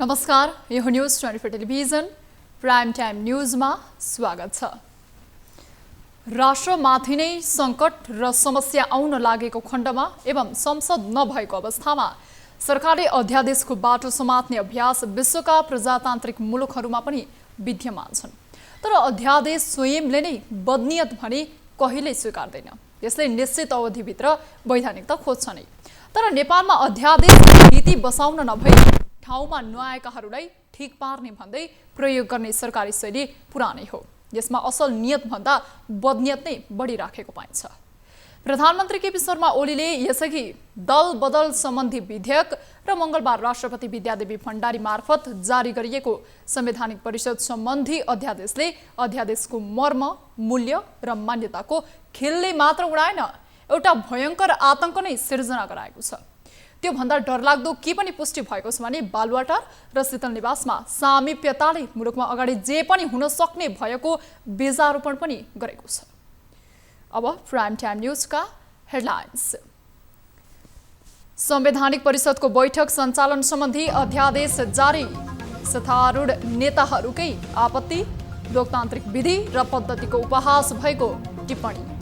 नमस्कार, यो news 24 television prime time न्यूजमा स्वागत छ। राष्ट्रमाथि नै सङ्कट र समस्या आउन लागेको खण्डमा एवं संसद नभएको अवस्थामा सरकारले अध्यादेशको बाटो समात्ने अभ्यास विश्वका प्रजातान्त्रिक मुलुकहरूमा पनि विद्यमान छन्। तर अध्यादेश स्वयंले नै बदनियत भने कहिल्यै स्वीकार्दैन। यसले निश्चित अवधिभित्र वैधानिकता खोज्छ नै। तर नेपालमा अध्यादेश नीति बसाउन नभई ठाउँमा नआएकाहरूलाई ठिक पार्ने भन्दै प्रयोग गर्ने सरकारी शैली पुरानै हो। यसमा असल नियत भन्दा बदनियत नै बढी राखेको पाइन्छ। प्रधानमन्त्री केपी शर्मा ओलीले यसअघि दल बदल सम्बन्धी विधेयक र मंगलबार राष्ट्रपति विद्यादेवी भण्डारी मार्फत जारी गरिएको संवैधानिक परिषद सम्बन्धी अध्यादेशले अध्यादेशको मर्म, मूल्य र मान्यताको खेलले मात्र उडाएन, एउटा भयंकर आतंक नै सिर्जना गराएको छ। त्यो भन्दा डरलाग्दो के पनि पुष्टि भएको छ भने बालुवाटार र शीतल निवासमा सामिप्यताले मुलुकमा अगाडि जे पनि हुन सक्ने भएको बीजारोपण पनि गरेको छ। अब प्राइम टाइम न्यूजका हेडलाइन्स। संवैधानिक परिषदको बैठक सञ्चालन सम्बन्धी अध्यादेश जारी, सत्तारूढ नेताहरूकै आपत्ति, लोकतान्त्रिक विधि र पद्धतिको उपहास भएको टिप्पणी।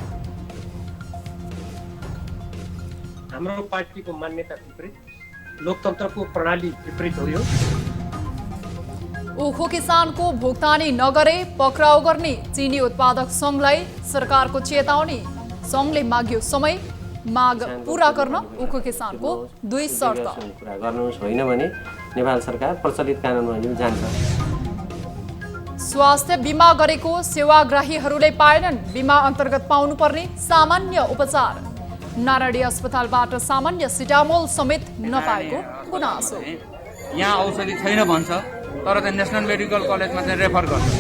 हाम्रो पार्टीको मान्यता विपरीत, लोकतन्त्रको प्रणाली विपरीत हो यो। उखु किसानको भुक्तानी नगरे पक्राउ गर्ने चीनी उत्पादक संघलाई सरकारको चेतावनी। संघले माग्यो समय, माग पूरा गर्न उखु किसानको 2 शर्त। पूरा गर्नु छैन भने नेपाल सरकार प्रचलित कानुनमा जान्छ। स्वास्थ्य बीमा गरेको सेवाग्राहीहरूले पाएनन् बीमा अन्तर्गत पाउनुपर्ने सामान्य उपचार। नारायणी अस्पतालबाट सामान्य सिटामोल समेत नपाएको गुनासो। यहाँ औषधि छैन भन्छ, तर चाहिँ नेशनल मेडिकल कलेजमा चाहिँ रेफर गर्छ।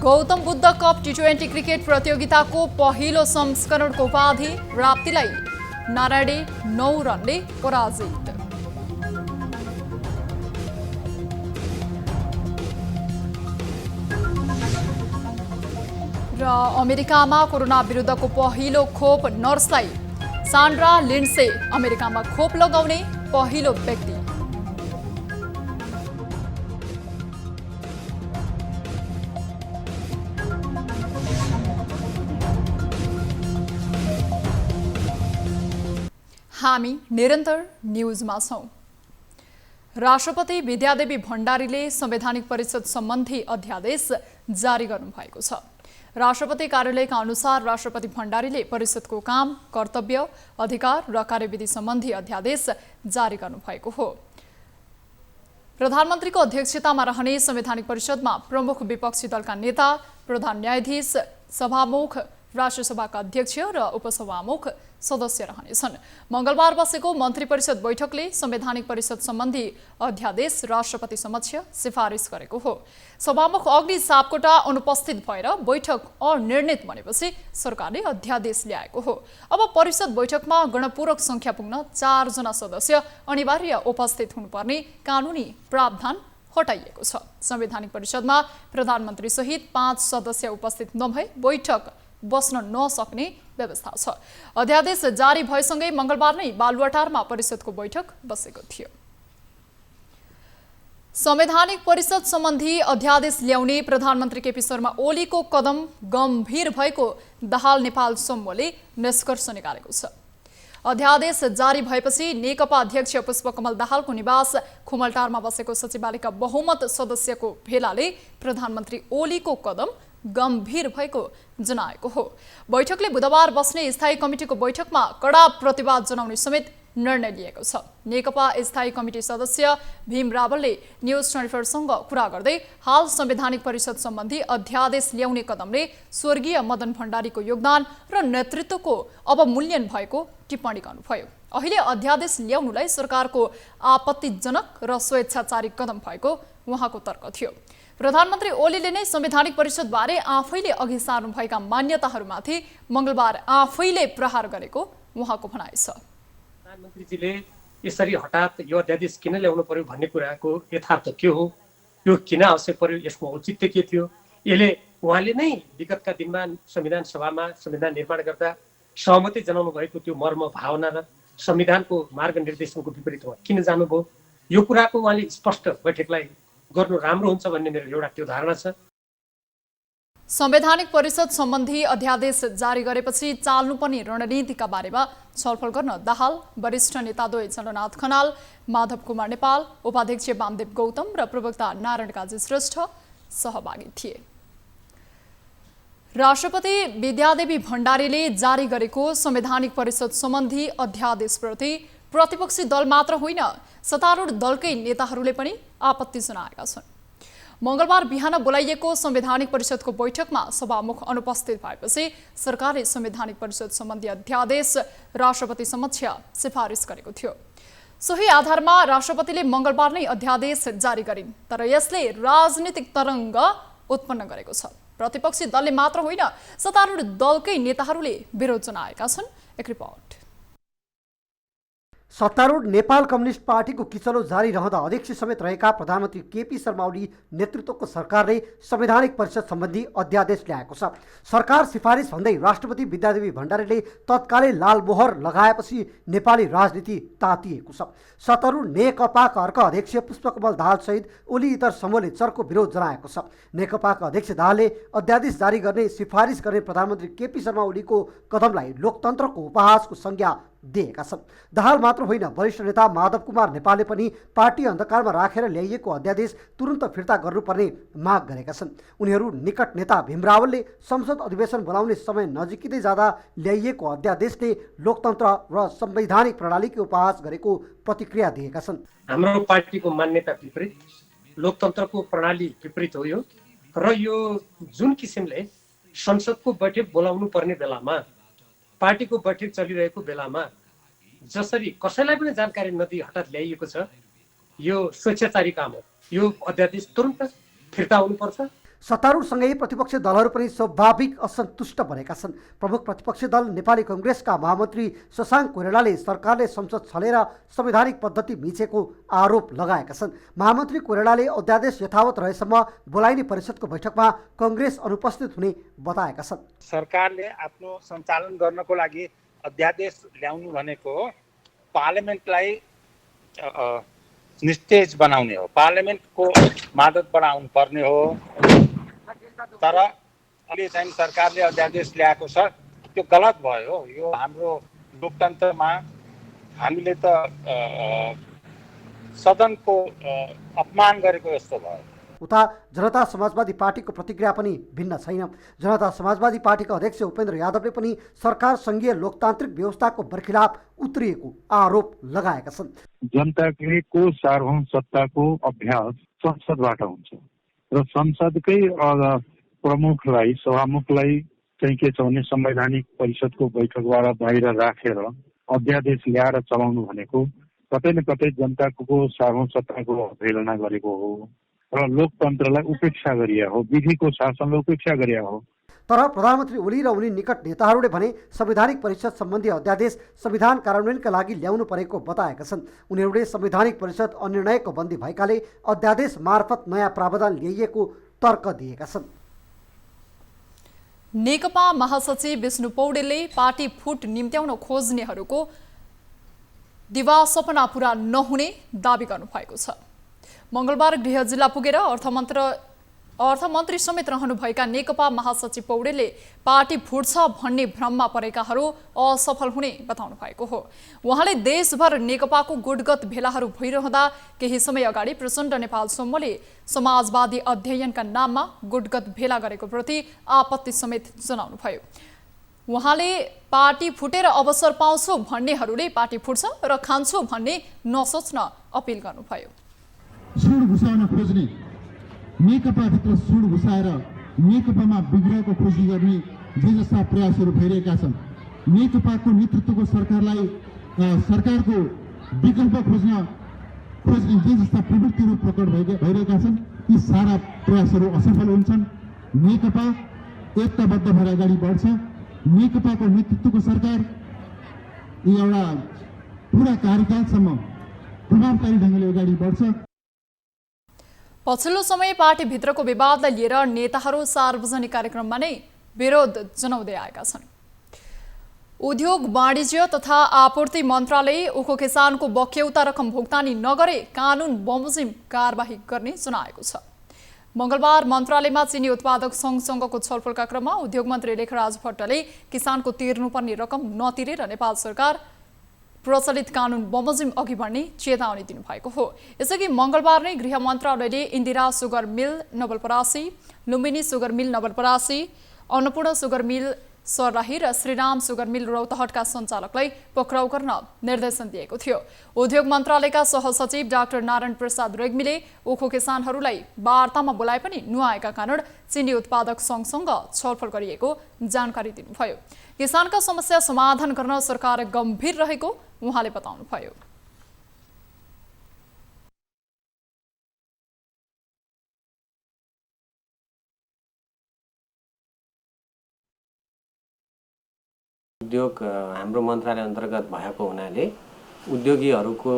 Gautam Buddha cup T20 cricket प्रतियोगिताको पहिलो संस्करणको उपाधि प्राप्तिलाई नारायणी 9 रनले पराजित। र अमेरिकामा कोरोना विरुद्धको पहिलो खोप नर्सलाई सान्ड्रा लिन्डसे अमेरिकामा खोप लगाउने पहिलो व्यक्ति। हामी निरन्तर न्यूजमा छौं। राष्ट्रपति विद्यादेवी भण्डारीले संवैधानिक परिषद सम्बन्धी अध्यादेश जारी गर्नुभएको छ। राष्ट्रपति कार्यालयका अनुसार राष्ट्रपति भण्डारीले परिषदको काम, कर्तव्य, अधिकार र कार्यविधि सम्बन्धी अध्यादेश जारी गर्नुभएको हो। प्रधानमन्त्रीको अध्यक्षतामा रहने संवैधानिक परिषदमा प्रमुख विपक्षी दलका नेता, प्रधान न्यायाधीश, सभामुख, राष्ट्रिय सभाका अध्यक्ष र उपसभामुख सदस्य रहनेछन्। मंगलबार बसेको मन्त्री परिषद बैठकले संवैधानिक परिषद सम्बन्धी अध्यादेश राष्ट्रपति समक्ष सिफारिस गरेको हो। सभामुख अग्नि सापकोटा अनुपस्थित भएर बैठक अनिर्णित बनेपछि सरकारले अध्यादेश ल्याएको हो। अब परिषद बैठकमा गणपूरक संख्या पुग्न 4 जना सदस्य अनिवार्य उपस्थित हुनुपर्ने कानुनी प्रावधान हटाइएको छ। संवैधानिक परिषदमा प्रधानमन्त्री सहित 5 सदस्य उपस्थित नभए बैठक बस्न नसक्ने व्यवस्था छ। अध्यादेश जारी भएसँगै मंगलबार नै बालुवाटारमा परिषदको बैठक बसेको थियो। संवैधानिक परिषद सम्बन्धी अध्यादेश ल्याउने प्रधानमन्त्री केपी शर्मा ओलीको कदम गम्भीर भएको दाहाल नेपाल समूहले निष्कर्ष निकालेको छ। अध्यादेश जारी भएपछि नेकपा अध्यक्ष पुष्पकमल दाहालको निवास खुमलटारमा बसेको सचिवालयका बहुमत सदस्यको भेलाले प्रधानमन्त्री ओलीको कदम गम्भीर भएको जनाएको हो। बैठकले बुधबार बस्ने स्थायी कमिटिको बैठकमा कडा प्रतिवाद जनाउने समेत निर्णय लिएको छ। नेकपा स्थायी कमिटी सदस्य भीम रावलले न्यूज 24सँग कुरा गर्दै हाल संवैधानिक परिषद सम्बन्धी अध्यादेश ल्याउने कदमले स्वर्गीय मदन भण्डारीको योगदान र नेतृत्वको अवमूल्यन भएको टिप्पणी गर्नुभयो। अहिले अध्यादेश ल्याउनुलाई सरकारको आपत्तिजनक र स्वेच्छाचारी कदम भएको उहाँको तर्क थियो। प्रधानमन्त्री ओलीले नै संवैधानिक परिषदबारे आफैले अघि सार्नुभएका मान्यताहरूमाथि मंगलबार आफैले प्रहार गरेको उहाँको भनाइ छ। प्रधानमन्त्रीजीले यसरी हठात यो अध्यादेश किन ल्याउनु पर्यो भन्ने कुराको यथार्थ के हो, यो किन आवश्यक पर्यो, यसको औचित्य के थियो, यसले उहाँले नै विगतका दिनमा संविधान सभामा संविधान निर्माण गर्दा सहमति जनाउनु भएको त्यो मर्म भावना र संविधानको मार्ग निर्देशनको विपरीत किन जानुभयो, यो कुराको उहाँले स्पष्ट बैठकलाई गर्नु राम्रो हुन्छ भन्ने मेरो एउटा त्यो धारणा छ। संवैधानिक परिषद सम्बन्धी अध्यादेश जारी गरेपछि चाल्नुपर्ने रणनीतिका बारेमा छलफल गर्न दाहाल वरिष्ठ नेताद्वय चन्द्रनाथ खनाल, माधव कुमार नेपाल, उपाध्यक्ष वामदेव गौतम र प्रवक्ता नारायण काजी श्रेष्ठ सहभागी थिए। राष्ट्रपति विद्यादेवी भण्डारीले जारी गरेको संवैधानिक परिषद सम्बन्धी अध्यादेशप्रति प्रतिपक्षी दल मात्र होइन, सत्तारूढ दलकै नेताहरूले पनि आपत्ति जनाएका छन्। मंगलबार बिहान बोलाइएको संवैधानिक परिषदको बैठकमा सभामुख अनुपस्थित भएपछि सरकारले संवैधानिक परिषद सम्बन्धी अध्यादेश राष्ट्रपति समक्ष सिफारिस गरेको थियो। सोही आधारमा राष्ट्रपतिले मंगलबार नै अध्यादेश जारी गरिन्, तर यसले राजनीतिक तरङ्ग उत्पन्न गरेको छ। प्रतिपक्षी दलले मात्र होइन, सत्तारूढ दलकै नेताहरूले विरोध जनाएका छन्। एक रिपोर्ट। सत्तारूढ नेपाल कम्युनिस्ट पार्टीको किचलो जारी रहँदा अध्यक्ष समेत रहेका प्रधानमन्त्री केपी शर्मा ओली नेतृत्वको सरकारले संवैधानिक परिषद सम्बन्धी अध्यादेश ल्याएको छ। सरकार सिफारिस भन्दै राष्ट्रपति विद्यादेवी भण्डारीले तत्कालै लाल मोहर लगाएपछि नेपाली राजनीति तातिएको छ। सत्तारूढ नेकपाका अर्का अध्यक्ष पुष्पकमल दाहाल सहित ओली इतर समूहले चर्को विरोध जनाएको छ। नेकपाका अध्यक्ष दाहालले अध्यादेश जारी गर्ने सिफारिस गर्ने प्रधानमन्त्री केपी शर्मा ओलीको कदमलाई लोकतन्त्रको उपहासको संज्ञा दिएका छन्। दाहाल मात्र होइन, वरिष्ठ नेता माधव कुमार नेपालले पनि पार्टी अन्धकारमा राखेर ल्याइएको अध्यादेश तुरन्त फिर्ता गर्नुपर्ने माग गरेका छन्। उनीहरू निकट नेता भीम रावलले संसद अधिवेशन बोलाउने समय नजिकिँदै जाँदा ल्याइएको अध्यादेशले लोकतन्त्र र संवैधानिक प्रणालीको उपहास गरेको प्रतिक्रिया दिएका छन्। हाम्रो पार्टीको मान्यता विपरीत, लोकतन्त्रको प्रणाली विपरीत हो यो, र यो जुन किसिमले संसदको बैठक बोलाउनु पर्ने बेलामा, पार्टीको बैठक चलिरहेको बेलामा जसरी कसैलाई पनि जानकारी नदिई हठात ल्याइएको छ, यो स्वेच्छाचारी काम हो। यो अध्यादेश तुरन्त फिर्ता हुनुपर्छ। सत्तारूढसँगै प्रतिपक्ष दलहरू पनि स्वाभाविक असन्तुष्ट बनेका छन्। प्रमुख प्रतिपक्षी दल नेपाली कांग्रेसका महामन्त्री शशाङ्क कोइरालाले सरकारले संसद छलेर संवैधानिक पद्धति मिचेको आरोप लगाएका छन्। महामन्त्री कोइरालाले अध्यादेश यथावत रहेसम्म बोलाइने परिषदको बैठकमा कांग्रेस अनुपस्थित हुने बताएका छन्। सरकारले आफ्नो सञ्चालन गर्नको लागि अध्यादेश ल्याउनु भनेको पार्लियामेन्टलाई निस्तेज बनाउने हो, पार्लियामेन्टको मद्दतबाट आउनु पर्ने हो। तर अहिले चाहिँ सरकारले अध्यादेश ल्याएको छ, त्यो गलत भयो। यो हाम्रो लोकतन्त्रमा हामीले त सदनको अपमान गरेको जस्तो भयो। उता जनता समाजवादी पार्टीको प्रतिक्रिया पनि भिन्न छैन। जनता समाजवादी पार्टीका अध्यक्ष उपेन्द्र यादवले पनि सरकार संघीय लोकतान्त्रिक व्यवस्थाको बर्खिलाफ उत्रिएको आरोप लगाएका छन्। जनताको सार्वभौम सत्ताको अभ्यास संसदबाट हुन्छ र संसदकै प्रमुखलाई, सभामुखलाई चाहिँ के छ भने संवैधानिक परिषदको बैठकबाट बाहिर राखेर अध्यादेश ल्याएर चलाउनु भनेको कतै न कतै जनताको सार्वभौम सत्ताको अवहेलना गरेको हो र लोकतन्त्रलाई उपेक्षा गरिया हो, विधिको शासनलाई उपेक्षा गरिया हो। तर प्रधानमन्त्री ओली र उनी निकट नेताहरूले भने संवैधानिक परिषद सम्बन्धी अध्यादेश संविधान कार्यान्वयनका लागि ल्याउनु परेको बताएका छन्। उनीहरूले संवैधानिक परिषद अनिर्णयको बन्दी भएकाले अध्यादेश मार्फत नयाँ प्रावधान ल्याइएको तर्क दिएका छन्। नेकपा महासचिव विष्णु पौडेलले पार्टी फुट निम्त्याउन खोज्नेहरूको दिवा सपना पूरा नहुने दावी गर्नुभएको छ। मंगलबार गृह जिल्ला पुगेर अर्थमन्त्री समेत रहनुभएका नेकपा महासचिव पौडेलले पार्टी फुट्छ भन्ने भ्रममा परेकाहरू असफल हुने बताउनु भएको हो। उहाँले देशभर नेकपाको गुटगत भेलाहरू भइरहँदा केही समय अगाडि प्रचण्ड नेपाल समूहले समाजवादी अध्ययनका नाममा गुटगत भेला गरेको प्रति आपत्ति समेत जनाउनुभयो। उहाँले पार्टी फुटेर अवसर पाउँछु भन्नेहरूले पार्टी फुट्छ र खान्छु भन्ने नसोच्न अपिल गर्नुभयो। सुड घुसाउन खोज्ने, नेकपाभित्र सुड घुसाएर नेकपामा विग्रहको खोजी गर्ने जे जस्ता प्रयासहरू भइरहेका छन्। नेकपाको नेतृत्वको सरकारलाई सरकारको विकल्प खोज्ने जे जस्ता प्रवृत्तिहरू प्रकट भइरहेका छन्, यी सारा प्रयासहरू असफल हुन्छन्। नेकपा एकताबद्ध भएर अगाडि बढ्छ। नेकपाको नेतृत्वको सरकार एउटा पुरा कार्यकालसम्म प्रभावकारी ढङ्गले अगाडि बढ्छ। पछिल्लो समय पार्टीभित्रको विवादलाई लिएर नेताहरू सार्वजनिक कार्यक्रममा नै विरोध जनाउँदै आएका छन्। उद्योग वाणिज्य तथा आपूर्ति मन्त्रालयले उखु किसानको बक्यौता रकम भुक्तानी नगरे कानुन बमोजिम कारबाही गर्ने जनाएको छ। मंगलबार मन्त्रालयमा चिनी उत्पादक संघसँगको छलफलका क्रममा उद्योग मन्त्री लेखराज भट्टले किसानको तिर्नुपर्ने रकम नतिरेर नेपाल सरकार प्रचलित कानुन बमोजिम अघि बढ्ने चेतावनी दिनुभएको हो। यसअघि मंगलबार नै गृह मन्त्रालयले Indira sugar mill Nawalparasi, Lumbini sugar mill Nawalparasi, Annapurna sugar mill Sarlahi र श्रीराम सुगर मिल रौतहटका सञ्चालकलाई पक्राउ गर्न निर्देशन दिएको थियो। उद्योग मन्त्रालयका सहसचिव डाक्टर नारायण प्रसाद रेग्मीले उखु किसानहरूलाई वार्तामा बोलाए पनि नुहाएका कारण चिनी उत्पादक संघसँग छलफल गरिएको जानकारी दिनुभयो। किसानका समस्या समाधान गर्न सरकार गम्भीर रहेको उहाँले बताउनुभयो। उद्योग हाम्रो मन्त्रालय अन्तर्गत भएको हुनाले उद्योगीहरूको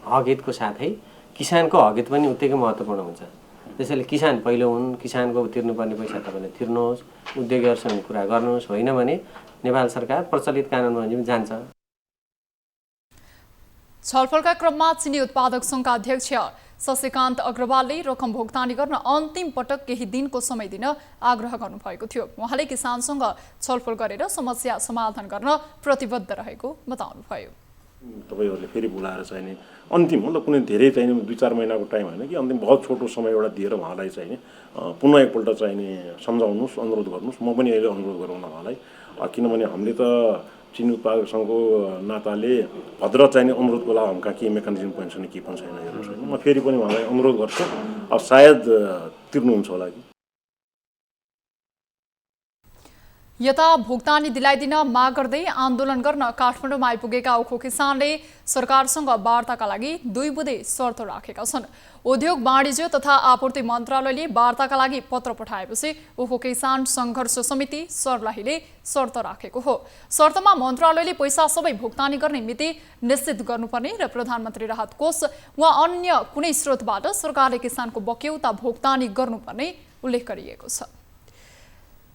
हकहितको साथै किसानको हकहित पनि उत्तिकै महत्त्वपूर्ण हुन्छ। त्यसैले किसान पहिलो हुन्, किसानको तिर्नुपर्ने पैसा तपाईँले तिर्नुहोस्, उद्योगीहरूसँग कुरा गर्नुहोस्, होइन भने नेपाल सरकार प्रचलित कानुनमा जान्छ। छलफलका क्रममा चिनी उत्पादक सङ्घका अध्यक्ष शशिकान्त अग्रवालले रकम भुक्तानी गर्न अन्तिम पटक केही दिनको समय दिन आग्रह गर्नुभएको थियो। उहाँले किसानसँग छलफल गरेर समस्या समाधान गर्न प्रतिबद्ध रहेको बताउनुभयो। तपाईहरुले फेरि बोलाएर चाहिने अन्तिम हो, कुनै धेरै चाहिने 2-4 महिनाको टाइम होइन कि अन्तिम बहुत छोटो समय एउटा दिएर उहाँलाई चाहिने पुनः एकपल्ट चाहिने सम्झाउनुस्, अनुरोध गर्नुस्। म पनि अहिले अनुरोध गरौँ उहाँलाई, किनभने हामीले त चिनी उत्पादक सङ्घको नाताले भद्र चाहिने अनुरोधको लागि हमका के मेकानिजम पनि छैन, के पनि छैन हेर्नुहोस् होइन। म फेरि पनि उहाँलाई अनुरोध गर्छु, अब सायद तिर्नुहुन्छ होला कि। यता भुक्तानी दिलाइदिन माग गर्दै आन्दोलन गर्न काठमाडौँमा आइपुगेका उखु किसानले सरकारसँग वार्ताका लागि 2 बुँदे शर्त राखेका छन्। उद्योग वाणिज्य तथा आपूर्ति मन्त्रालयले वार्ताका लागि पत्र पठाएपछि उखु किसान सङ्घर्ष समिति सर्लाहीले शर्त राखेको हो। शर्तमा मन्त्रालयले पैसा सबै भुक्तानी गर्ने मिति निश्चित गर्नुपर्ने र प्रधानमन्त्री राहत कोष वा अन्य कुनै स्रोतबाट सरकारले किसानको बक्यौता भुक्तानी गर्नुपर्ने उल्लेख गरिएको छ।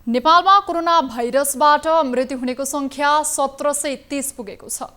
नेपालमा कोरोना भाइरसबाट मृत्यु हुनेको संख्या 1730 पुगेको छ।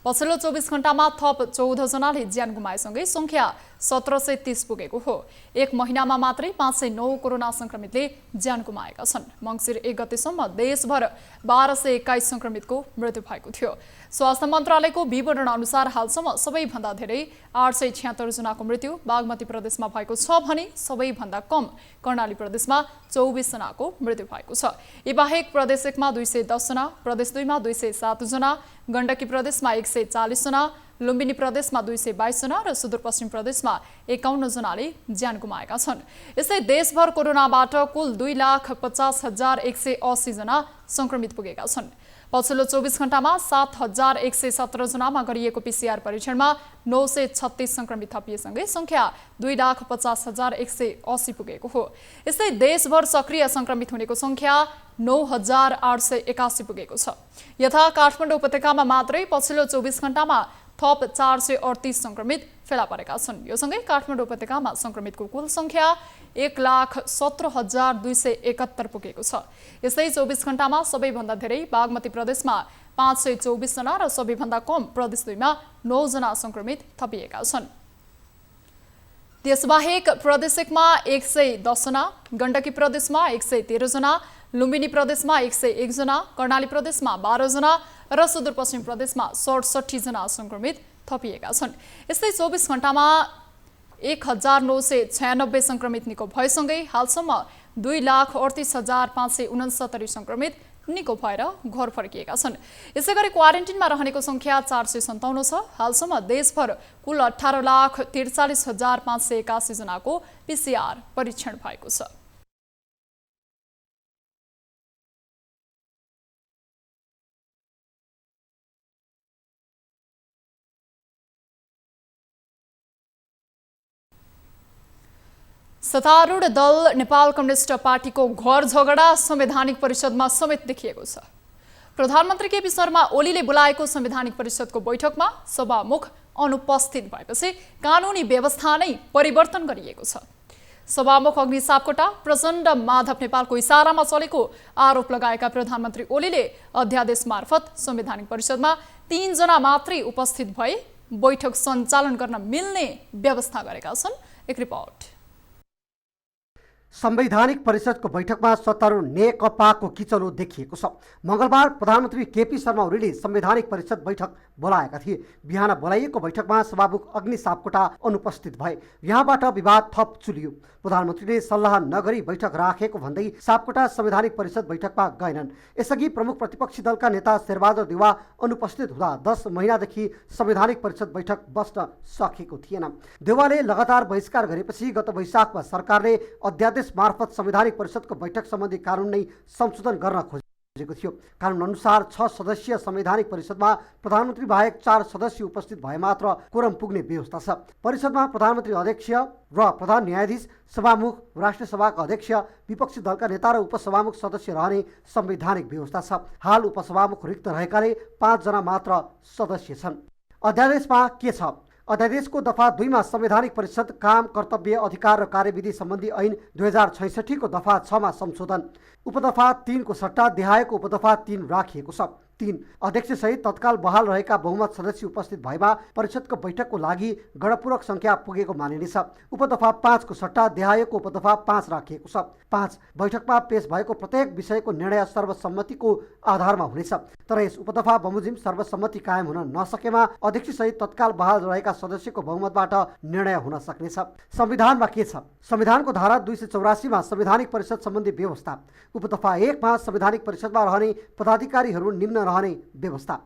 पछिल्लो 24 घण्टामा थप 14 जनाले ज्यान गुमाएसँगै संख्या 1730 पुगेको हो। एक महिनामा मात्रै 509 कोरोना संक्रमितले ज्यान गुमाएका छन्। मङ्सिर 1 गतेसम्म देशभर 1221 संक्रमितको मृत्यु भएको थियो। स्वास्थ्य मन्त्रालयको विवरण अनुसार हालसम्म सबैभन्दा धेरै 876 जनाको मृत्यु बागमती प्रदेशमा भएको छ भने सबैभन्दा कम कर्णाली प्रदेशमा 24 जनाको मृत्यु भएको छ। यी बाहेक प्रदेश 1 मा 210 जना, प्रदेश 2 मा 207 जना, गण्डकी प्रदेशमा 140 जना, लुम्बिनी प्रदेशमा 222 जना र सुदूरपश्चिम प्रदेशमा 51 जनाले ज्यान गुमाएका छन्। यसै देशभर कोरोनाबाट कुल 2,50,180 जना संक्रमित पुगेका छन्। पछिल्लो 24 घण्टामा 7,117 जनामा गरिएको PCR परीक्षणमा 936 संक्रमित थपिएसँगै संख्या 2,50,180 पुगेको हो। यसै देशभर सक्रिय संक्रमित हुनेको संख्या 9,881 पुगेको छ। यथा काठमाडौँ उपत्यकामा मात्रै पछिल्लो 24 घण्टामा थप 438 संक्रमित फेला परेका छन्। यो सँगै काठमाडौँ उपत्यकामा संक्रमितको कुल संख्या 1,17,271 पुगेको छ। यस्तै 24 घण्टामा सबैभन्दा धेरै बागमती प्रदेशमा 524 जना र सबैभन्दा कम प्रदेश 2 मा 9 जना संक्रमित थपिएका छन्। त्यसबाहेक प्रदेश 1 मा 110 जना, गण्डकी प्रदेशमा 113 जना, लुम्बिनी प्रदेशमा 101 जना, कर्णाली प्रदेशमा 12 जना र सुदूरपश्चिम प्रदेशमा 67 जना संक्रमित थपिएका छन्। यस्तै 24 घण्टामा 1,996 संक्रमित निको भएसँगै हालसम्म 2,38,569 संक्रमित निको भएर घर फर्किएका छन्। यसैगरी क्वारेन्टिनमा रहनेको संख्या 457 छ। हालसम्म देशभर कुल 18,43,581 जनाको PCR परीक्षण भएको छ। सत्तारूढ दल नेपाल कम्युनिस्ट पार्टीको घर झगडा संवैधानिक परिषदमा समेत देखिएको छ। प्रधानमन्त्री केपी शर्मा ओलीले बोलाएको संवैधानिक परिषदको बैठकमा सभामुख अनुपस्थित भएपछि कानुनी व्यवस्था नै परिवर्तन गरिएको छ। सभामुख अग्नि सापकोटा प्रचण्ड माधव नेपालको इसारामा चलेको आरोप लगाएका प्रधानमन्त्री ओलीले अध्यादेश मार्फत संवैधानिक परिषदमा 3 जना मात्रै उपस्थित भए बैठक सञ्चालन गर्न मिल्ने व्यवस्था गरेका छन्। एक रिपोर्ट। संवैधानिक परिषदको बैठकमा सत्तारूढ नेकपाको किचलो देखिएको छ। मंगलबार प्रधानमन्त्री केपी शर्मा ओलीले संवैधानिक परिषद बैठक बोलाएका थिए। बिहान बोलाइएको बैठकमा सभामुख अग्नि सापकोटा अनुपस्थित भए। यहाँबाट विवाद थप चुलियो। प्रधानमन्त्रीले सल्लाह नगरी बैठक राखेको भन्दै सापकोटा संवैधानिक परिषद बैठकमा गएनन्। यसअघि प्रमुख प्रतिपक्षी दलका नेता शेरबहादुर देउवा अनुपस्थित हुँदा 10 महिनादेखि संवैधानिक परिषद बैठक बस्न सकेको थिएन। देउवाले लगातार बहिष्कार गरेपछि गत वैशाखमा सरकारले अध्यादेश मार्फत संवैधानिक परिषदको बैठक सम्बन्धी कानुन नै संशोधन गर्न खोजेको थियो। कानुन अनुसार 6 सदस्यीय संवैधानिक परिषदमा प्रधानमन्त्री बाहेक 4 सदस्य उपस्थित भए मात्र कोरम पुग्ने व्यवस्था छ। परिषदमा प्रधानमन्त्री अध्यक्ष र प्रधान न्यायाधीश, सभामुख, राष्ट्रिय सभाका अध्यक्ष, विपक्षी दलका नेता र उपसभामुख सदस्य रहने संवैधानिक व्यवस्था छ। हाल उपसभामुख रिक्त रहेकाले 5 जना मात्र सदस्य छन्। अध्यादेशमा के छ? अध्यादेशको दफा 2 मा संवैधानिक परिषद काम, कर्तव्य, अधिकार र कार्यविधि सम्बन्धी ऐन 2066 को दफा 6 मा संशोधन। उपदफा 3 को सट्टा देहायको उपदफा 3 राखिएको छ। 3 अध्यक्षसहित तत्काल बहाल रहेका बहुमत सदस्य उपस्थित भएमा परिषदको बैठकको लागि गणपूरक संख्या पुगेको मानिनेछ। उपदफा 5 को सट्टा देहायको उपदफा 5 राखिएको छ। 5 बैठकमा पेश भएको प्रत्येक विषयको निर्णय सर्वसम्मतिको आधारमा हुनेछ। तर यस उपदफा बमोजिम सर्वसम्मति कायम हुन नसकेमा अध्यक्षसहित तत्काल बहाल रहेका सदस्यको बहुमतबाट निर्णय हुन सक्नेछ। संविधानमा के छ? संविधानको धारा 284 मा संवैधानिक परिषद सम्बन्धी व्यवस्था। उपदफा 1 मा संवैधानिक परिषदमा रहने पदाधिकारीहरू निम्न रहने व्यवस्था।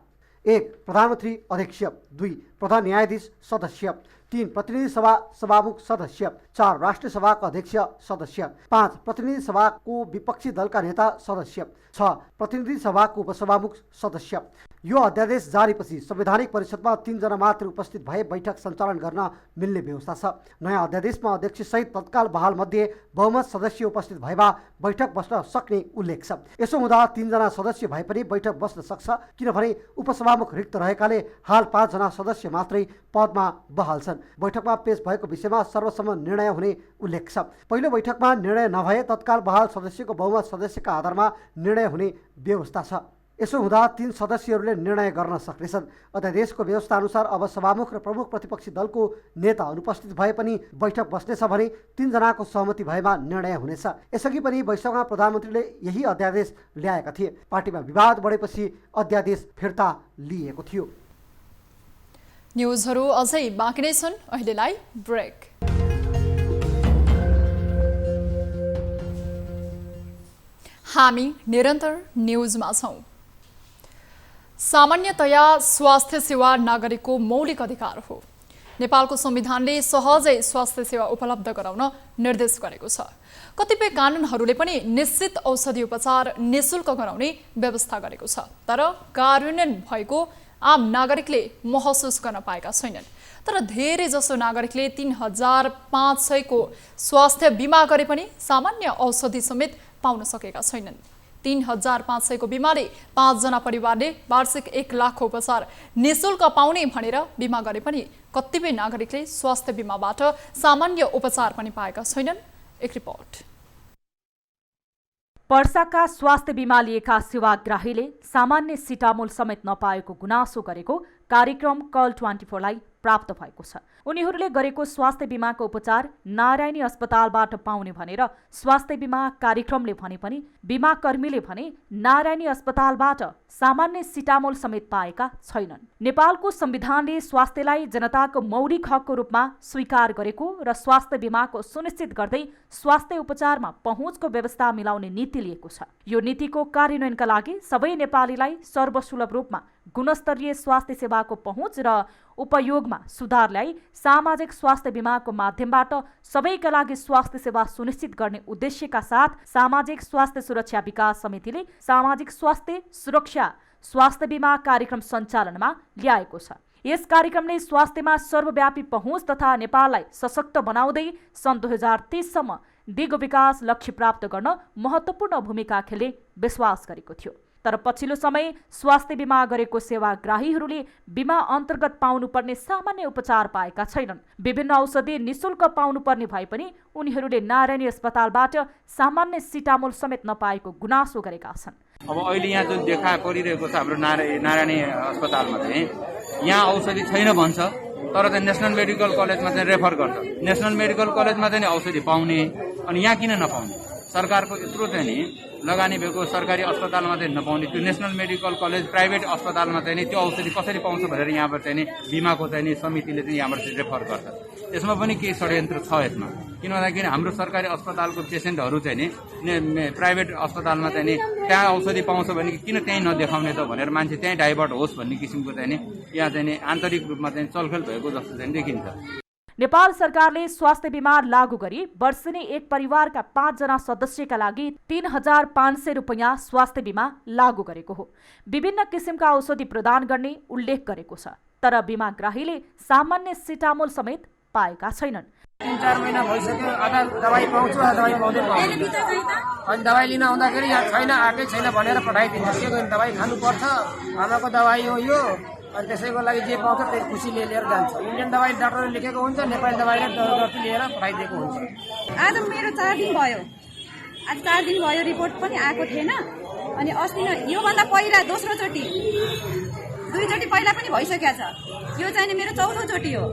1 प्रधानमन्त्री अध्यक्ष, 2 प्रधान न्यायाधीश सदस्य, 3 प्रतिनिधि सभा सभामुख सदस्य, 4 राष्ट्रिय सभाका अध्यक्ष सदस्य, 5 प्रतिनिधि सभाको विपक्षी दलका नेता सदस्य, 6 प्रतिनिधि सभाको उपसभामुख सदस्य। यो अध्यादेश जारीपछि संवैधानिक परिषदमा 3 जना मात्र उपस्थित भए बैठक सञ्चालन गर्न मिल्ने व्यवस्था छ। नयाँ अध्यादेशमा अध्यक्षसहित तत्काल बहाल मध्ये बहुमत सदस्य उपस्थित भएमा बैठक बस्न सक्ने उल्लेख छ। यसो हुँदा 3 जना सदस्य भए पनि बैठक बस्न सक्छ, किनभने उपसभामुख रिक्त रहेकाले हाल 5 जना सदस्य मात्रै पदमा बहाल छन्। बैठकमा पेश भएको विषयमा सर्वसम्मत निर्णय हुने उल्लेख छ। पहिलो बैठकमा निर्णय नभए तत्काल बहाल सदस्यको बहुमत सदस्यका आधारमा निर्णय हुने व्यवस्था छ। यसो हुँदा 3 सदस्यहरूले निर्णय गर्न सक्नेछन्। अध्यादेशको व्यवस्था अनुसार अब सभामुख र प्रमुख प्रतिपक्षी दलको नेता अनुपस्थित भए पनि बैठक बस्नेछ भने 3 जनाको सहमति भएमा निर्णय हुनेछ। यसअघि पनि बैठकमा प्रधानमन्त्रीले यही अध्यादेश ल्याएका थिए। पार्टीमा विवाद बढेपछि अध्यादेश फिर्ता लिएको थियो। न्युजहरू अझै बाँकी नै छन्, अहिलेलाई ब्रेक। हामी निरन्तर न्युजमा छौँ। सामान्यतया स्वास्थ्य सेवा नागरिकको मौलिक अधिकार हो। नेपालको संविधानले सहजै स्वास्थ्य सेवा उपलब्ध गराउन निर्देश गरेको छ। कतिपय कानुनहरूले पनि निश्चित औषधि उपचार निःशुल्क गराउने व्यवस्था गरेको छ, तर कार्यान्वयन भएको आम नागरिकले महसुस गर्न पाएका छैनन्। तर धेरै जसो नागरिकले 3500 को स्वास्थ्य बिमा गरे पनि सामान्य औषधि समेत पाउन सकेका छैनन्। 3500 को बिमाले 5 जना परिवारले वार्षिक 1 लाखको उपचार निःशुल्क पाउने भनेर बिमा गरे पनि कतिपय नागरिकले स्वास्थ्य बिमाबाट सामान्य उपचार पनि पाएका छैनन्। एक रिपोर्ट। पर्साका स्वास्थ्य बिमा लिएका सेवाग्राहीले सामान्य सिटामोल समेत नपाएको गुनासो गरेको कार्यक्रम कल 24 लाई प्राप्त भएको छ। उनीहरूले गरेको स्वास्थ्य बिमाको उपचार नारायणी अस्पतालबाट पाउने भनेर स्वास्थ्य बिमा कार्यक्रमले भने पनि बिमा कर्मीले भने नारायणी अस्पतालबाट सामान्य सिटामोल समेत पाएका छैनन्। नेपालको संविधानले स्वास्थ्यलाई जनताको मौलिक हकको रूपमा स्वीकार गरेको र स्वास्थ्य बिमाको सुनिश्चित गर्दै स्वास्थ्य उपचारमा पहुँचको व्यवस्था मिलाउने नीति लिएको छ। यो नीतिको कार्यान्वयनका लागि सबै नेपालीलाई सर्वसुलभ रूपमा गुणस्तरीय स्वास्थ्य सेवाको पहुँच र उपयोगमा सुधार ल्याई सामाजिक स्वास्थ्य बिमाको माध्यमबाट सबैका लागि स्वास्थ्य सेवा सुनिश्चित गर्ने उद्देश्यका साथ सामाजिक स्वास्थ्य सुरक्षा विकास समितिले सामाजिक स्वास्थ्य सुरक्षा स्वास्थ्य बिमा कार्यक्रम सञ्चालनमा ल्याएको छ। यस कार्यक्रमले स्वास्थ्यमा सर्वव्यापी पहुँच तथा नेपाललाई सशक्त बनाउँदै सन् 2030 सम्म दिगो विकास लक्ष्य प्राप्त गर्न महत्त्वपूर्ण भूमिका खेल्ने विश्वास गरेको थियो। तर पछिल्लो समय स्वास्थ्य बिमा गरेको सेवाग्राहीहरूले बिमा अन्तर्गत पाउनुपर्ने सामान्य उपचार पाएका छैनन्। विभिन्न औषधि निशुल्क पाउनुपर्ने भए पनि उनीहरूले नारायणी अस्पतालबाट सामान्य सिटामोल समेत नपाएको गुनासो गरेका छन्। अब अहिले यहाँ जुन देखा परिरहेको छ हाम्रो नारायणी अस्पतालमा चाहिँ यहाँ औषधि छैन भन्छ, तर चाहिँ नेसनल मेडिकल कलेजमा चाहिँ रेफर गर्छ। नेसनल मेडिकल कलेजमा चाहिँ औषधि पाउने, अनि यहाँ किन नपाउने? सरकारको यत्रो चाहिँ नि लगानी भएको सरकारी अस्पतालमा चाहिँ नपाउने, त्यो नेसनल मेडिकल कलेज प्राइभेट अस्पतालमा चाहिँ त्यो औषधि कसरी पाउँछ भनेर यहाँबाट चाहिँ बिमाको चाहिँ समितिले चाहिँ यहाँबाट रेफर गर्छ। यसमा पनि केही षड्यन्त्र छ यसमा, किन भन्दाखेरि हाम्रो सरकारी अस्पतालको पेसेन्टहरू चाहिँ नि प्राइभेट अस्पतालमा चाहिँ नि त्यहाँ औषधि पाउँछ भने किन त्यहीँ नदेखाउने त भनेर मान्छे त्यहीँ डाइभर्ट होस् भन्ने किसिमको चाहिँ नि यहाँ चाहिँ नि आन्तरिक रूपमा चाहिँ चलखेल भएको जस्तो चाहिँ देखिन्छ। नेपाल सरकारले स्वास्थ्य बिमा लागू गरी वर्षेनी एक परिवारका 5 जना सदस्यका लागि 3,500 रुपैयाँ स्वास्थ्य बिमा लागू गरेको हो। विभिन्न किसिमका औषधि प्रदान गर्ने उल्लेख गरेको छ, तर बिमाग्राहीले सामान्य सिटामोल समेत पाएका छैनन्। 3-4 महिना भइसक्यो, आधा दबाई पाउँछु, आधा दबाई पाउँदैन। अनि दबाई लिन आउँदाखेरि यहाँ छैन, आएकै छैन भनेर पठाइदिन्छ। के गर्नु, दबाई खानुपर्छ, आमाको दबाई हो यो, अनि त्यसैको लागि जे पाउँछ त्यही खुसीले लिएर जान्छ। इन्डियन दबाई डाक्टरले लेखेको हुन्छ, नेपाली दबाईले दर्ती लिएर पठाइदिएको हुन्छ। आज मेरो 4 दिन भयो, आज 4 दिन भयो, रिपोर्ट पनि आएको थिएन। अनि अस्ति योभन्दा पहिला दोस्रो चोटि 2 चोटि पहिला पनि भइसकेको छ। यो चाहिँ मेरो 4थो चोटि हो।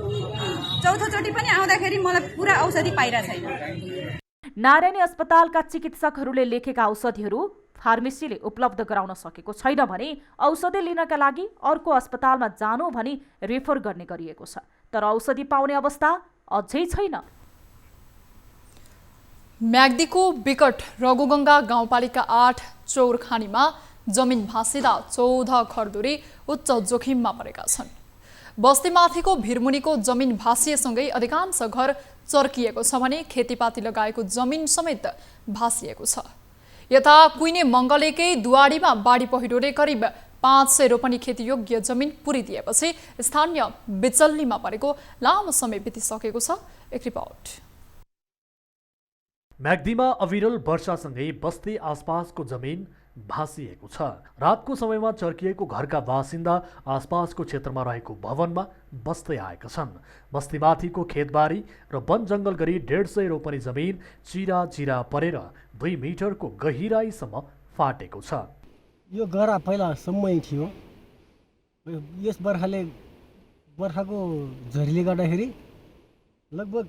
4थो चोटि पनि आउँदाखेरि मलाई पुरा औषधि पाइरहेको छैन। नारायणी अस्पतालका चिकित्सकहरूले लेखेका औषधिहरू फार्मेसीले उपलब्ध गराउन सकेको छैन भने औषधि लिनका लागि अर्को अस्पतालमा जानु भनी रेफर गर्ने गरिएको छ, तर औषधि पाउने अवस्था अझै छैन। म्याग्दीको विकट रघुगङ्गा गाउँपालिका 8 चौरखानीमा जमिन भाँसिँदा 14 घरधुरी उच्च जोखिममा परेका छन्। बस्तीमाथिको भिरमुनिको जमिन भाँसिएसँगै अधिकांश घर चर्किएको छ भने खेतीपाती लगाएको जमिन समेत भाँसिएको छ। यता कुइने मङ्गलेकै दुवाडीमा बाढी पहिरोले करिब 500 रोपनी खेतीयोग्य जमिन पुरिदिएपछि स्थानीय बिचल्लीमा परेको लामो समय बितिसकेको छ। एक रिपोर्ट। म्याग्दीमा अविरल वर्षासँगै बस्ती आसपासको जमिन भाँसिएको छ। रातको समयमा चर्किएको घरका बासिन्दा आसपासको क्षेत्रमा रहेको भवनमा बस्दै आएका छन्। बस्तीमाथिको खेतबारी र वन जङ्गल गरी 150 रोपनी जमिन चिरा परेर 2 मिटरको गहिराईसम्म फाटेको छ। यो गरा पहिला सम्मै थियो। यस बर्खाको झरीले गर्दाखेरि लगभग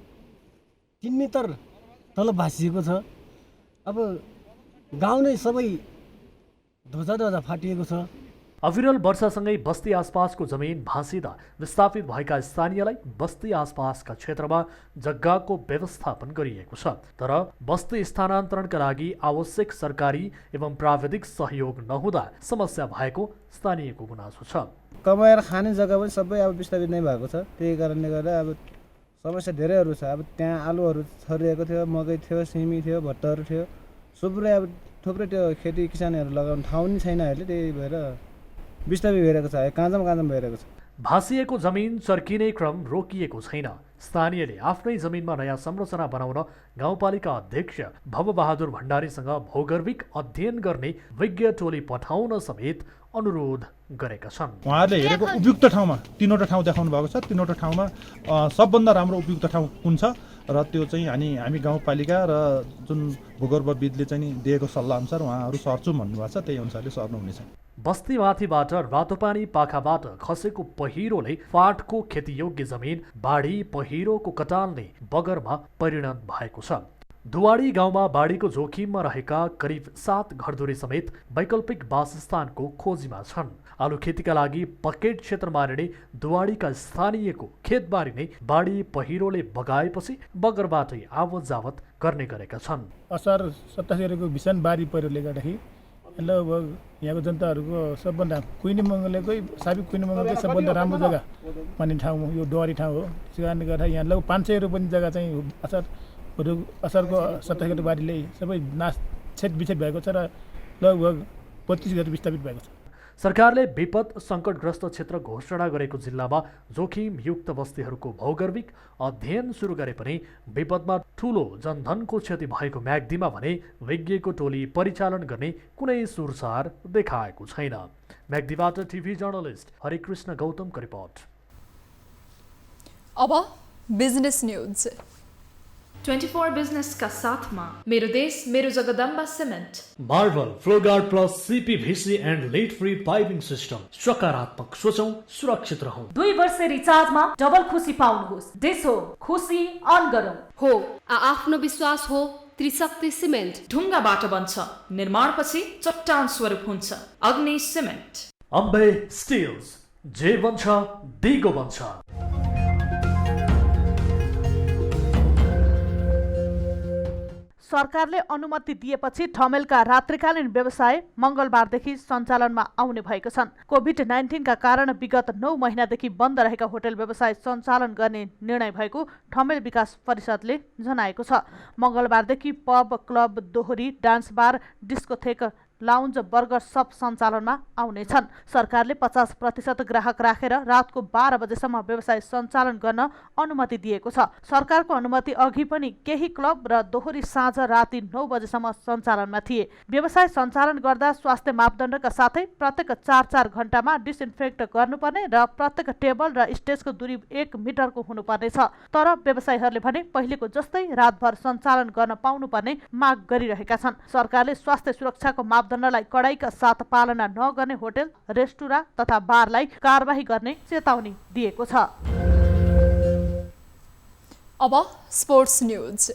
3 मिटर तल भाँसिएको छ। अब गाउँ नै सबै ध्वजा फाटिएको छ। अविरल वर्षासँगै बस्ती आसपासको जमिन भाँसिँदा विस्थापित भएका स्थानीयलाई बस्ती आसपासका क्षेत्रमा जग्गाको व्यवस्थापन गरिएको छ, तर बस्ती स्थानान्तरणका लागि आवश्यक सरकारी एवं प्राविधिक सहयोग नहुँदा समस्या भएको स्थानीयको गुनासो छ। कमाएर खाने जग्गा पनि सबै अब विस्थापित नै भएको छ। त्यही कारणले गर्दा अब समस्या धेरैहरू छ। अब त्यहाँ आलुहरू छरिएको थियो, मकै थियो, सिमी थियो, भट्टहरू थियो, थुप्रै त्यो खेती किसानहरू लगाउने ठाउँ नै छैन अहिले। त्यही भएर विस्थापित भइरहेको छ, काँचम भइरहेको छ। भाँसिएको जमिन चर्किने क्रम रोकिएको छैन। स्थानीयले आफ्नै जमिनमा नयाँ संरचना बनाउन गाउँपालिका अध्यक्ष भवबहादुर भण्डारीसँग भौगर्भिक अध्ययन गर्ने विज्ञ टोली पठाउन समेत अनुरोध गरेका छन्। उहाँहरूले हेरेको उपयुक्त ठाउँमा 3वटा ठाउँ देखाउनु भएको छ। 3वटा ठाउँमा सबभन्दा राम्रो उपयुक्त ठाउँ कुन छ र त्यो चाहिँ हामी गाउँपालिका र जुन भूगर्भविदले चाहिँ दिएको सल्लाह अनुसार उहाँहरू सर्छौँ भन्नुभएको छ, त्यही अनुसारले सर्नुहुनेछ। बस्तीमाथिबाट रातोपानी पाखाबाट खसेको पहिरोले फाँटको खेतीयोग्य जमिन बाढी पहिरोको कटानले बगरमा परिणत भएको छ। दुवाडी गाउँमा बाढीको जोखिममा रहेका करिब 7 घरधुरी समेत वैकल्पिक वासस्थानको खोजीमा छन्। आलु खेतीका लागि पकेट क्षेत्र मारिने दुवाडीका स्थानीयको खेतबारी नै बाढी पहिरोले बगाएपछि बगरबाटै आवत जावत गर्ने गरेका छन्। असार 27 गतेको भीषण बाढी पहिरोले गर्दाखेरि लगभग यहाँको जनताहरूको सबभन्दा कुइने मङ्गलेकै सबभन्दा राम्रो जग्गा मान्ने ठाउँ यो दुवाडी ठाउँ हो। त्यस कारणले गर्दा यहाँ लगभग 500 रोपनी जग्गा चाहिँ असारको 27 गते बाढीले सबै नाश छेद विच्छेद भएको छ र लगभग 25 गते विस्थापित भएको छ। सरकारले विपद सङ्कटग्रस्त क्षेत्र घोषणा गरेको जिल्लामा जोखिमयुक्त बस्तीहरूको भौगर्भिक अध्ययन सुरु गरे पनि विपदमा ठूलो जनधनको क्षति भएको म्याग्दीमा भने विज्ञको टोली परिचालन गर्ने कुनै सुरसार देखाएको छैन। म्याग्दीबाट टिभी जर्नलिस्ट हरिकृष्ण गौतमको रिपोर्ट। अब बिजनेस न्यूज। 24 बिजनेस का साथ में मेरो देश मेरो Jagdamba cement, marble, Flowguard plus CPVC and lead free piping system. सकारात्मक सोचौं, सुरक्षित रहौं। 2 वर्ष रिचार्जमा डबल खुसी पाउनुहोस्। देश हो खुसी अन गरौं। हो आफ्नो विश्वास हो त्रिशक्ति सिमेन्ट। ढुङ्गाबाट बन्छ, निर्माणपछि चट्टान स्वरूप हुन्छ। अग्नि सिमेन्ट। अम्बे स्टिल्स, जे बन्छ दिगो बन्छ। सरकारले अनुमति दिएपछि ठमेलका रात्रिकालीन व्यवसाय मंगलबारदेखि सञ्चालनमा आउने भएको छन्। कोभिड-19 का कारण विगत 9 महिनादेखि बन्द रहेका होटल व्यवसाय सञ्चालन गर्ने निर्णय भएको ठमेल विकास परिषदले जनाएको छ। मंगलबारदेखि पब, क्लब, दोहोरी, dance bar, discotheque, lounge, burger सब सञ्चालनमा आउनेछन्। सरकारले 50% ग्राहक राखेर रातको 12 बजेसम्म व्यवसाय सञ्चालन गर्न अनुमति दिएको छ। सरकारको अनुमति अघि पनि केही क्लब र दोहोरी साँझ राति 9 बजेसम्म सञ्चालनमा थिए। व्यवसाय सञ्चालन गर्दा स्वास्थ्य मापदण्डका साथै प्रत्येक 4-4 घण्टामा डिसइन्फेक्ट गर्नुपर्ने र प्रत्येक टेबल र स्टेजको दूरी 1 मिटरको हुनुपर्ने छ। तर व्यवसायीहरूले भने पहिलेको जस्तै रातभर सञ्चालन गर्न पाउनुपर्ने माग गरिरहेका छन्। सरकारले स्वास्थ्य सुरक्षाको मापदण्डलाई कडाइका साथ पालना नगर्ने होटल, रेस्टुरा तथा बारलाई कारबाही गर्ने चेतावनी दिएको छ। अब स्पोर्ट्स न्यूज।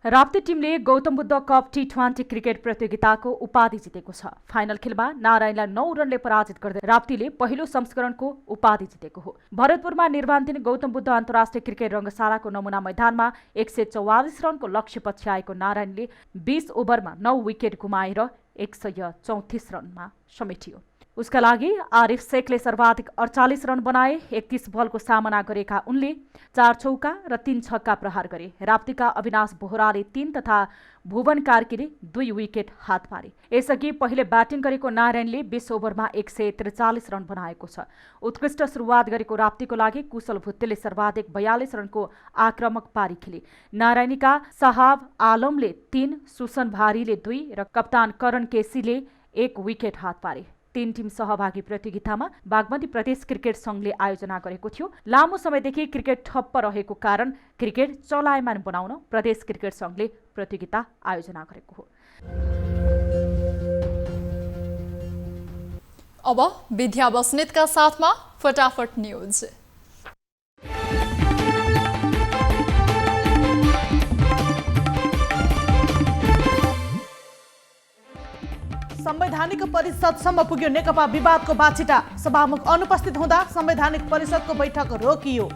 राप्ती टिमले Gautam Buddha cup T20 cricket प्रतियोगिताको उपाधि जितेको छ। फाइनल खेलमा नारायणलाई 9 रनले पराजित गर्दै राप्तीले पहिलो संस्करणको उपाधि जितेको हो। भरतपुरमा निर्माणाधीन गौतम बुद्ध अन्तर्राष्ट्रिय क्रिकेट रङ्गशालाको नमुना मैदानमा 144 रनको लक्ष्य पछ्याएको नारायणले 20 ओभरमा 9 विकेट गुमाएर 134 रनमा समेटियो। उसका लागि आरिफ शेखले सर्वाधिक 48 रन बनाए। 31 बलको सामना गरेका उनले 4 चौका र 3 छक्का प्रहार गरे। राप्तीका अविनाश बोहराले 3 तथा भुवन कार्कीले 2 विकेट हात पारे। यसअघि पहिले ब्याटिङ गरेको नारायणले 20 ओभरमा 143 रन बनाएको छ। उत्कृष्ट सुरुवात गरेको राप्तीको लागि कुशल भुत्तेले सर्वाधिक 42 रनको आक्रामक पारी खेले। नारायणीका साहाब आलमले 3, सुसन भारीले 2 र कप्तान करण केसीले 1 विकेट हात पारे। 3 टिम सहभागी प्रतियोगितामा बागमती प्रदेश क्रिकेट संघले आयोजना गरेको थियो। लामो समयदेखि क्रिकेट ठप्प रहेको कारण क्रिकेट चलायमान बनाउन प्रदेश क्रिकेट संघले प्रतियोगिता आयोजना गरेको हो। अब विद्या बस्नेतका साथमा फटाफट न्यूज। संवैधानिक परिषदसम्म पुग्यो नेकपा विवादको बाछिटा। सभामुख अनुपस्थित हुँदा संवैधानिक परिषदको बैठक रोकियो।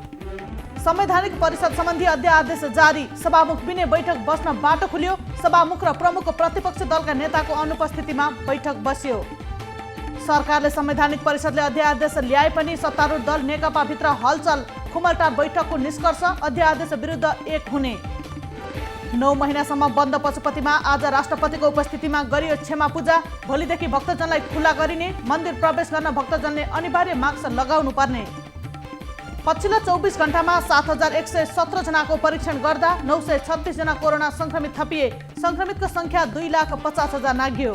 संवैधानिक परिषद सम्बन्धी अध्यादेश जारी। सभामुख बिने बैठक बस्न बाटो खुल्यो। सभामुख र प्रमुख प्रतिपक्ष दलका नेताको अनुपस्थितिमा बैठक बस्यो। सरकारले संवैधानिक परिषदले अध्यादेश ल्याए पनि सत्तारूढ दल नेकपा भित्र हलचल। खुमलटार बैठकको निष्कर्ष अध्यादेश विरुद्ध एक हुने। 9 महिनासम्म बन्द पशुपतिमा आज राष्ट्रपतिको उपस्थितिमा गरियो क्षमा पूजा। भोलिदेखि भक्तजनलाई खुला गरिने। मन्दिर प्रवेश गर्न भक्तजनले अनिवार्य मास्क लगाउनु पर्ने। पछिल्लो 24 घण्टामा 7117 जनाको परीक्षण गर्दा 936 जना कोरोना संक्रमित थपिए। संक्रमितको संख्या 2,50,000 नाघ्यो।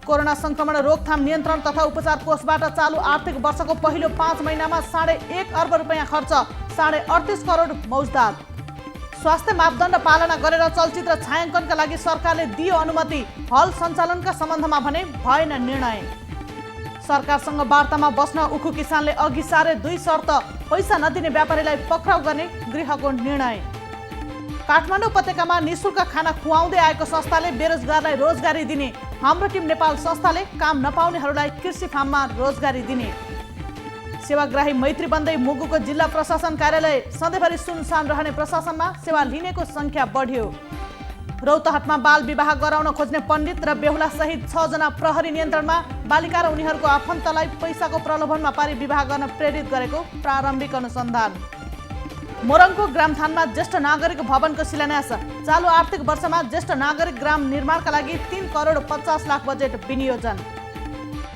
कोरोना संक्रमण रोकथाम नियन्त्रण तथा उपचार कोषबाट चालु आर्थिक वर्षको पहिलो 5 महिनामा 1.5 अर्ब रुपैयाँ खर्च। 38.5 करोड मौजदात। स्वास्थ्य मापदण्ड पालना गरेर चलचित्र छायाङ्कनका लागि सरकारले दियो अनुमति। हल सञ्चालनका सम्बन्धमा भने भएन निर्णय। सरकारसँग वार्तामा बस्न उखु किसानले अघि सारे 2 शर्त। पैसा नदिने व्यापारीलाई पक्राउ गर्ने गृहको निर्णय। काठमाडौँ उपत्यकामा निःशुल्क खाना खुवाउँदै आएको संस्थाले बेरोजगारलाई रोजगारी दिने। हाम्रो टिम नेपाल संस्थाले काम नपाउनेहरूलाई कृषि फार्ममा रोजगारी दिने। सेवाग्राही मैत्री बन्दै मुगुको जिल्ला प्रशासन कार्यालय सधैँभरि सुनसान रहने प्रशासनमा सेवा लिनेको संख्या बढ्यो। रौतहटमा बाल विवाह गराउन खोज्ने पण्डित र बेहुला सहित 6 जना प्रहरी नियन्त्रणमा। बालिका र उनीहरूको आफन्तलाई पैसाको प्रलोभनमा पारी विवाह गर्न प्रेरित गरेको प्रारम्भिक अनुसन्धान। मोरङको ग्रामथानमा ज्येष्ठ नागरिक भवनको शिलान्यास। चालु आर्थिक वर्षमा ज्येष्ठ नागरिक ग्राम निर्माणका लागि 3 करोड 50 लाख बजेट विनियोजन।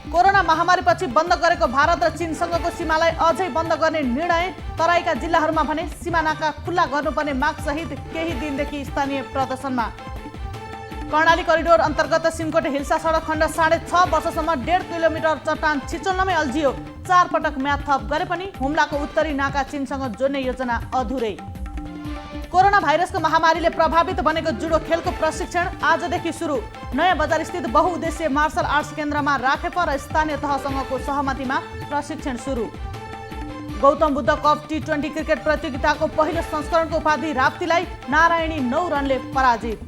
कोरोना महामारीपछि बन्द गरेको भारत र चीनसँगको सीमालाई अझै बन्द गर्ने निर्णय। तराईका जिल्लाहरूमा भने सीमा नाका खुल्ला गर्नुपर्ने माग सहित केही दिनदेखि स्थानीय प्रदर्शनमा। कर्णाली करिडोर अन्तर्गत सिमकोटे हिल्सा सडक खण्ड 6.5 वर्षसम्म 1.5 किलोमिटर चट्टान छिचोल्नमै अल्झियो। 4 पटक म्याद थप गरे पनि हुम्लाको उत्तरी नाका चीनसँग जोड्ने योजना अधुरै। कोरोना भाइरसको महामारीले प्रभावित बनेको जुडो खेलको प्रशिक्षण आजदेखि सुरु। नयाँ बजार स्थित बहुउद्देश्य मार्शल आर्ट्स केन्द्रमा राखेप र स्थानीय तहसँगको सहमतिमा प्रशिक्षण सुरु। Gautam Buddha cup T20 cricket प्रतियोगिताको पहिलो संस्करणको उपाधि राप्तीलाई। नारायणी 9 रनले पराजित।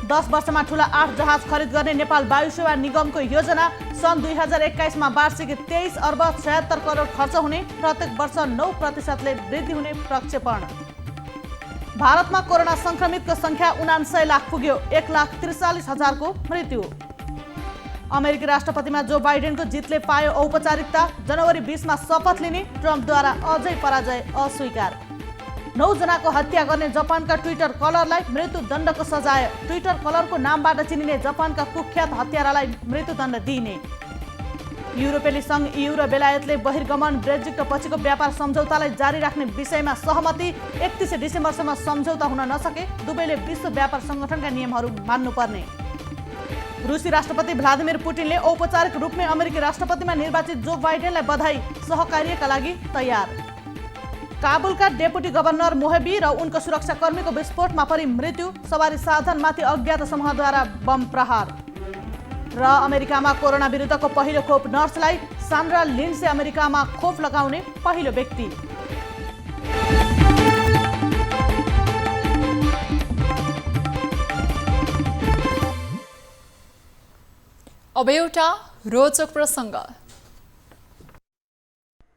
10 वर्षमा ठुला 8 जहाज खरिद गर्ने नेपाल वायुसेवा निगमको योजना। सन् 2021 मा वार्षिक 23 अर्ब 76 करोड खर्च हुने, प्रत्येक वर्ष 9% वृद्धि हुने प्रक्षेपण। भारतमा कोरोना संक्रमितको संख्या 79 लाख पुग्यो। 1,43,000 को मृत्यु। अमेरिकी राष्ट्रपतिमा जो बाइडेनको जितले पायो औपचारिकता। जनवरी 20 मा शपथ लिने, ट्रम्पद्वारा अझै पराजय अस्वीकार। 9 जनाको हत्या गर्ने जापानका ट्विटर कलरलाई मृत्युदण्डको सजाय। ट्विटर कलरको नामबाट चिनिने जापानका कुख्यात हत्यारालाई मृत्युदण्ड दिइने। युरोपेली सङ्घ EU र बेलायतले बहिर्गमन ब्रेक्जिट पछिको व्यापार सम्झौतालाई जारी राख्ने विषयमा सहमति। 31 डिसेम्बरसम्म सम्झौता हुन नसके दुवैले विश्व व्यापार सङ्गठनका नियमहरू मान्नुपर्ने। रुसी राष्ट्रपति भ्लादिमिर पुटिनले औपचारिक रूपमै अमेरिकी राष्ट्रपतिमा निर्वाचित जो बाइडेनलाई बधाई। सहकार्यका लागि तयार। काबुलका डेपुटी गभर्नर मोहेबी र उनको सुरक्षाकर्मीको विस्फोटमा परि मृत्यु। सवारी साधनमाथि अज्ञात समूहद्वारा बम प्रहार। र अमेरिकामा कोरोना विरुद्धको पहिलो खोप नर्सलाई। सान्ड्रा लिन्डसे अमेरिकामा खोप लगाउने पहिलो व्यक्ति। अब एउटा रोचक प्रसङ्ग।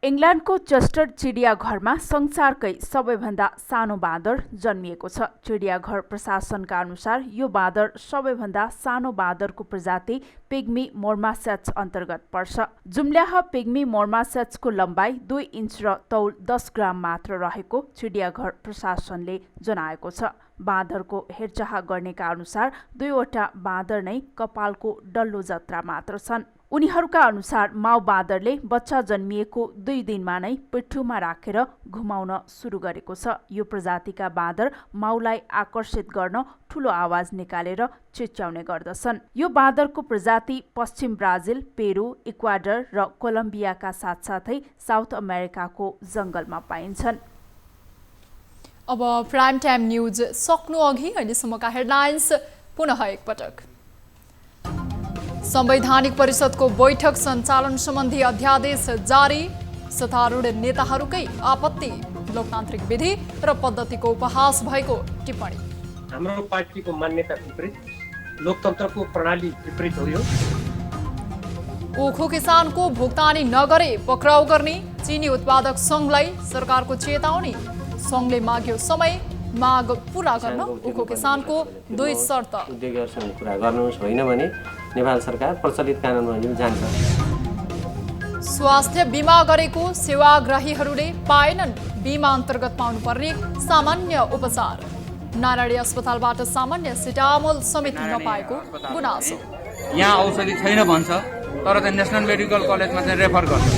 इङ्ल्यान्डको चेस्टर चिडियाघरमा संसारकै सबैभन्दा सानो बाँदर जन्मिएको छ। चिडियाघर प्रशासनका अनुसार यो बाँदर सबैभन्दा सानो बाँदरको प्रजाति पिग्मी मोर्मासेट्स अन्तर्गत पर्छ। जुम्ल्याह पिग्मी मोर्मासेट्सको लम्बाइ 2 इन्च र तौल 10 ग्राम मात्र रहेको चिडियाघर प्रशासनले जनाएको छ। बाँदरको हेरचाह गर्नेका अनुसार 2वटा बाँदर नै कपालको डल्लो जत्रा मात्र छन्। उनीहरूका अनुसार माउ बाँदरले बच्चा जन्मिएको 2 दिनमा नै पिठ्युमा राखेर घुमाउन सुरु गरेको छ। यो प्रजातिका बाँदर माउलाई आकर्षित गर्न ठुलो आवाज निकालेर चिच्याउने गर्दछन्। यो बाँदरको प्रजाति पश्चिम ब्राजिल, पेरू, इक्वाडर र कोलम्बियाका साथसाथै साउथ अमेरिकाको जङ्गलमा पाइन्छन्। अब प्राइम टाइम न्यूज सक्नु अघि अहिलेसम्मका हेडलाइन्स पुनः एकपटक। संवैधानिक परिषदको बैठक सञ्चालन सम्बन्धी अध्यादेश जारी। सत्तारूढ नेताहरूकै आपत्ति। लोकतान्त्रिक विधि र पद्धतिको उपहास भएको टिप्पणी। हाम्रो पार्टीको मान्यता विपरीत, लोकतन्त्रको प्रणाली विपरीत हो यो। उखु किसानको भुक्तानी नगरे पक्राउ गर्ने चिनी उत्पादक सङ्घलाई सरकारको चेतावनी। सङ्घले माग्यो समय, माग पूरा गर्न उखु किसानको 2 शर्त। उद्योगीहरूसँग कुरा गर्नुहोस्, होइन भने नेपाल सरकार प्रचलित कानुनमा जान्छ। स्वास्थ्य बिमा गरेको सेवाग्राहीहरूले पाएनन् बिमा अन्तर्गत पाउनुपर्ने सामान्य उपचार। नारायणी अस्पतालबाट सामान्य सिटामोल समेत नपाएको गुनासो। यहाँ औषधि छैन भन्छ, तर चाहिँ नेसनल मेडिकल कलेजमा चाहिँ रेफर गर्छ।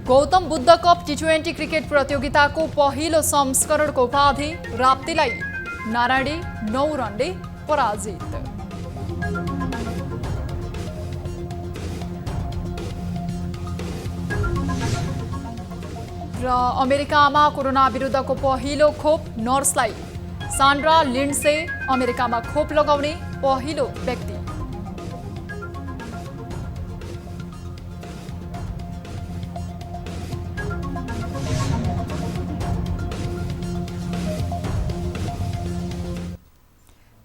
Gautam Buddha cup T20 cricket प्रतियोगिताको पहिलो संस्करणको उपाधि राप्तीलाई। नारायणी 9 रनले पराजित। र अमेरिकामा कोरोना विरुद्धको पहिलो खोप नर्सलाई। सान्ड्रा लिन्डसे अमेरिकामा खोप लगाउने पहिलो व्यक्ति।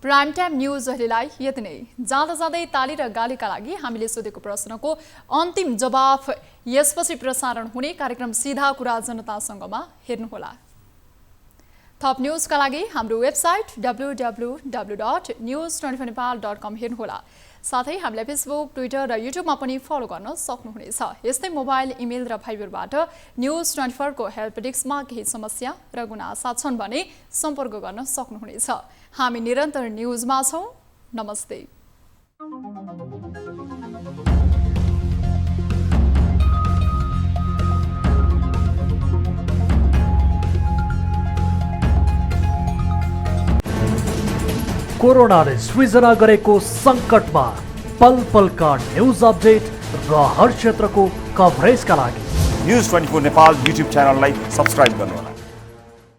प्राइम टाइम न्यूज अहिलेलाई यति नै। जाँदा जाँदै ताली र गालीका लागि हामीले सोधेको प्रश्नको अन्तिम जवाफ यसपछि प्रसारण हुने कार्यक्रम सीधा कुरा जनतासँगमा हेर्नुहोला। थप न्युजका लागि हाम्रो वेबसाइट www.news24nepal.com हेर्नुहोला। साथै हामीलाई फेसबुक, ट्विटर र युट्युबमा पनि फलो गर्न सक्नुहुनेछ। यस्तै मोबाइल, इमेल र भाइबरबाट News24 को हेल्प डेस्कमा केही समस्या र गुनासा छन् भने सम्पर्क गर्न सक्नुहुनेछ। हामी निरन्तर न्युजमा छौँ। नमस्ते। कोरोनाले सृजना गरेको सङ्कटमा पल पलका न्युज अपडेट र हर क्षेत्रको कभरेजका लागि News24 नेपाल युट्युब च्यानललाई सब्स्क्राइब गर्नुहोला।